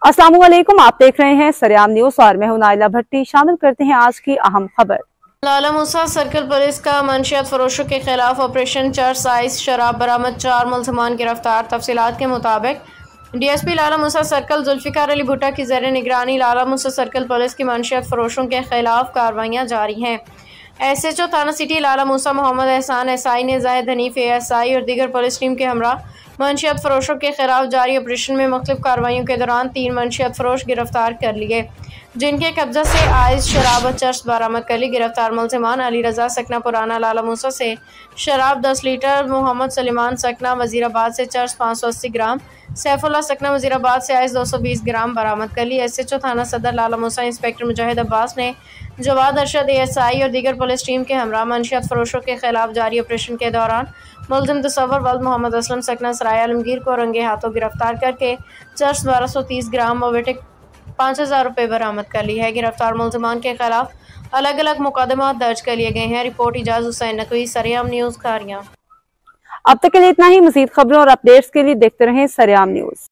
अस्सलाम वालेकुम, आप देख रहे हैं सरेआम न्यूज और मैं हूं नाइला भट्टी। शामिल करते हैं आज की अहम खबर। लाला मूसा सर्कल पुलिस का मंशियात फरोशों के खिलाफ ऑपरेशन चर्च साइज शराब बरामद, 4 मुलजमान गिरफ्तार। तफसीलात के मुताबिक डीएसपी लाला मूसा सर्कल जुल्फिकार अली भुट्टा की ज़ेर निगरानी लाला मूसा सर्कल पुलिस की मंशियात फरोशों के खिलाफ कार्रवाइयाँ जारी हैं। SHO थाना सिटी लाला मूसा मोहम्मद एहसान SI ने जाहिद हनीफ ASI और दीगर पुलिस टीम के हमरा मंशियात फरोशों के खिलाफ जारी ऑपरेशन में मुख्तलिफ कार्रवाइयों के दौरान 3 मंशियात फरोश गिरफ्तार कर लिए, जिनके कब्जा से आइस शराब और चर्च बरामद कर ली। गिरफ्तार मुलजमान अली रजा सकना पुराना लाला मूसा से शराब 10 लीटर, मोहम्मद सलीमान सकना वजीराबाद से चर्च 580 ग्राम, सैफुल्लाह सकना वजीराबाद से आइस 220 ग्राम बरामद कर ली। SHO थाना सदर लाला मूसा इंस्पेक्टर मुजाहिद अब्बास ने जवाद अरशद ASI और दीगर पुलिस टीम के हमरा मंशियात फरोशों के खिलाफ जारी ऑपरेशन के दौरान मुलजिम तसव्वुर वल्द मोहम्मद असलम सकना सराय आलमगीर को रंगे हाथों गिरफ्तार करके चर्च 1230 ग्राम और वेटिक 5000 रुपये बरामद कर ली है। गिरफ्तार मुलजमान के खिलाफ अलग अलग मुकदमा दर्ज कर लिए गए हैं। रिपोर्ट इजाज हुसैन नकवी, सरेआम न्यूज़ खारियां। अब तक के लिए इतना ही। मज़ीद खबरों और अपडेट्स के लिए देखते रहें सरेआम न्यूज।